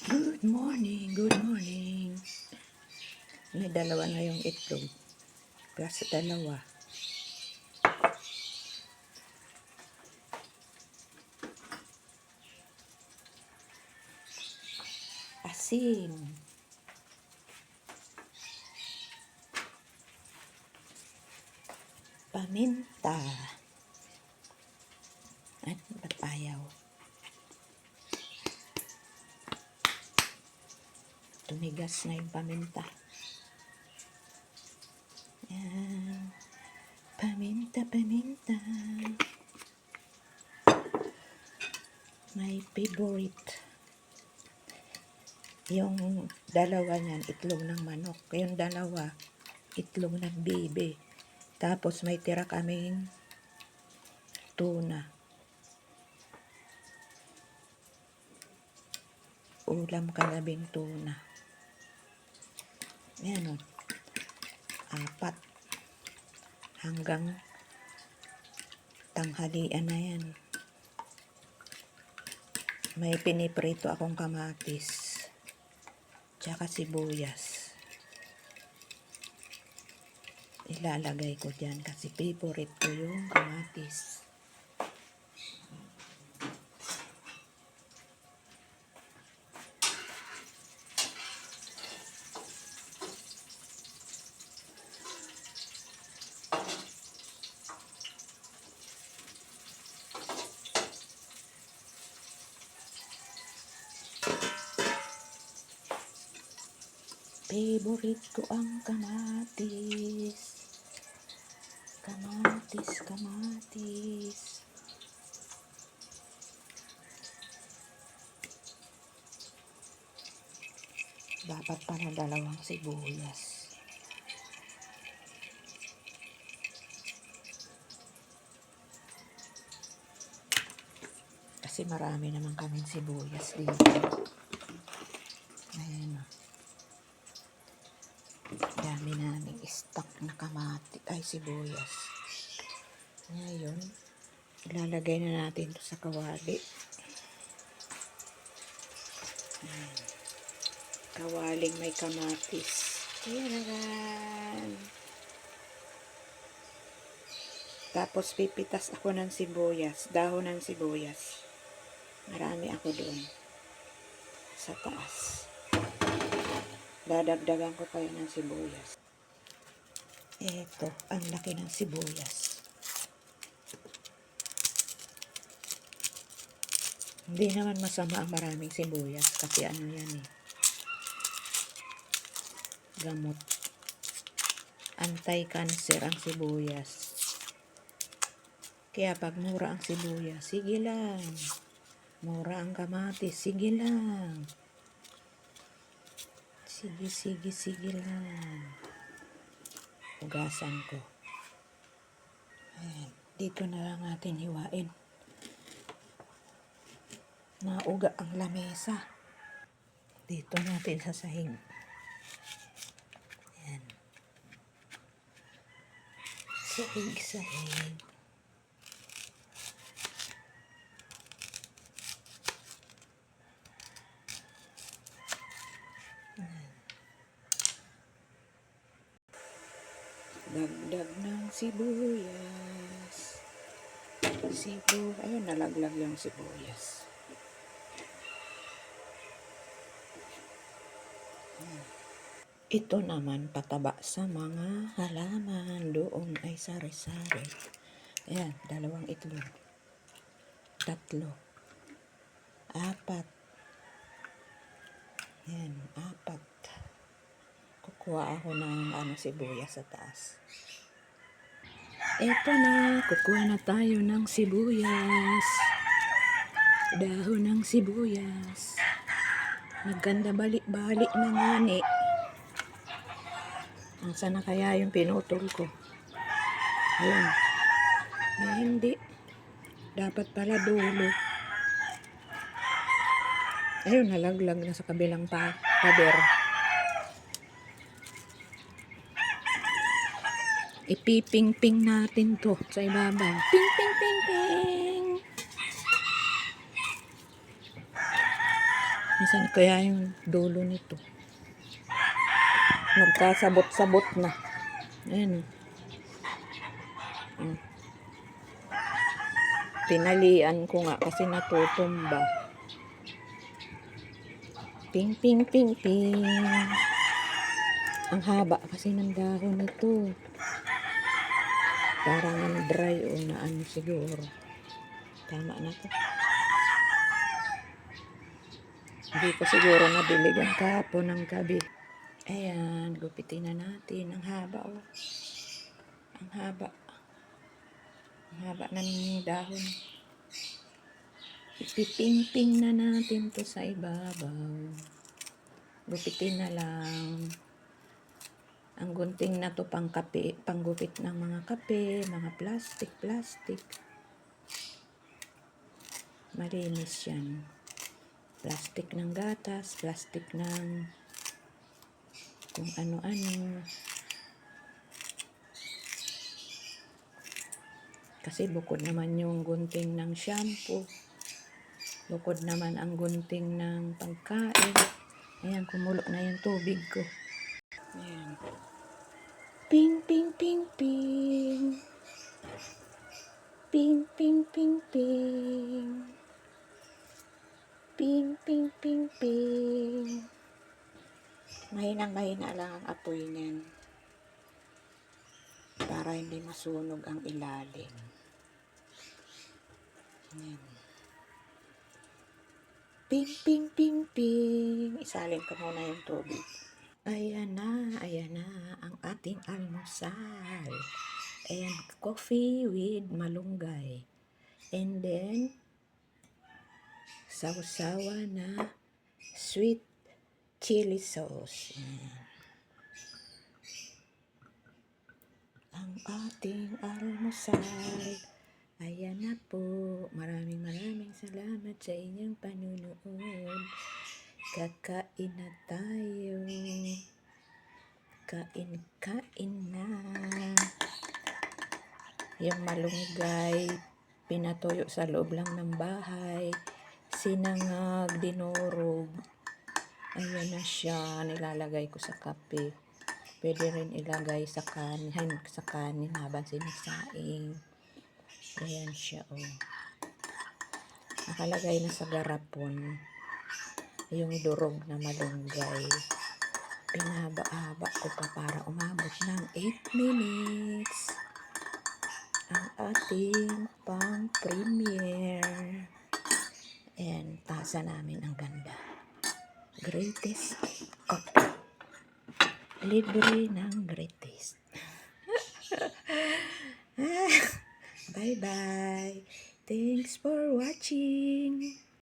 Good morning, good morning. May dalawa na yung itlog. Plus dalawa. Asin. Paminta. At papayaw. Tumigas na yung paminta. Yan. Paminta, paminta. My favorite. Yung dalawa niyan, itlog ng manok. Yung dalawa, itlog ng bibe. Tapos may tira kaming tuna. Ulam kalabing tuna. Yan o. 4. Hanggang tanghalian na yan. May piniprito akong kamatis. Tsaka sibuyas. Ilalagay ko dyan kasi favorite ko yung kamatis. Favorite ko ang kamatis. Kamatis, kamatis. Dapat pala dalawang sibuyas. Kasi marami naman kaming sibuyas dito. Ayan o. Dami namin stock na kamatis ay sibuyas. Ngayon, ilalagay na natin ito sa kawali. Kawaling may kamatis. Ayan. Tapos pipitas ako ng sibuyas, dahon ng sibuyas. Marami ako doon sa taas. Dadagdagan ko kayo ng sibuyas. Ito, ang laki ng sibuyas. Hindi naman masama ang maraming sibuyas kasi ano yan eh. Gamot. Anti-cancer ang sibuyas. Kaya pag mura ang sibuyas, sige lang. Mura ang kamatis, sige lang. Sige lang. Ugasan ko. Ayan. Dito na lang natin hiwain. Nauga ang lamesa. Dito natin sasahig. Ayan. Sahig. Dagdag ng sibuyas. Ayun, nalaglag yung sibuyas. Ito naman pataba sa mga halaman. Doon ay sari-sari. Ayan, 2 itlog. 3. 4. Ayan, 4. Kukuha ako ng sibuyas sa taas. Ito na, kukuha na tayo ng sibuyas. Dahon ng sibuyas. Maganda balik-balik na ngani. Saan na kaya yung pinutol ko? Ayun. Ay, hindi. Dapat pala dulo. Ayun, nalaglag na sa kabilang pader. Ipiping-ping natin to sa ibabaw. Ping, ping, ping, ping. Nasaan kaya yung dulo nito? Nagkasabot-sabot na. Ayan. Oh. Tinalian ko nga kasi natutumba. Ping, ping, ping, ping. Ang haba kasi ng dahon nito. Parang dry o na ano siguro. Tama na to. Hindi ko siguro nabiligan kahapon ng gabi. Ayan, gupitin na natin. Ang haba oh. Ang haba. Ang haba ng dahon. Ipiping-ping na natin to sa ibabaw. Gupitin na lang. Ang gunting na to pang kape, panggupit ng mga kape, mga plastic. Malinis yan. Plastic ng gatas, plastic ng kung ano-ano. Kasi bukod naman yung gunting ng shampoo. Bukod naman ang gunting ng pagkain. Ayan, kumulo na yung tubig ko. Ayan. Ping, ping, ping, ping. Ping, ping, ping, ping. Ping, ping, ping, ping. Mahina lang ang apoy niyan. Para hindi masunog ang ilalim. Ayan. Ping, ping, ping, ping. Isalin ko muna yung tubig. Ayan na ang ating almusal. And coffee with malunggay. And then, sausawa na sweet chili sauce. Ang ating almusal. Ayan na po. Maraming salamat sa inyong panunood. Kakain na tayo. Kain na. Yung malunggay, pinatuyo sa loob lang ng bahay. Sinangag, dinurog. Ayan na siya. Nilalagay ko sa kape. Pwede rin ilagay sa kanin habang sinisaing. Ayan siya, oh. Nakalagay na sa garapon yung durog na malunggay. Pinahaba-haba ko pa para umabot ng 8 minutes. Ang ating pang premiere. And tasa namin ang ganda. Greatest coffee. Libre ng greatest. Bye-bye. Thanks for watching.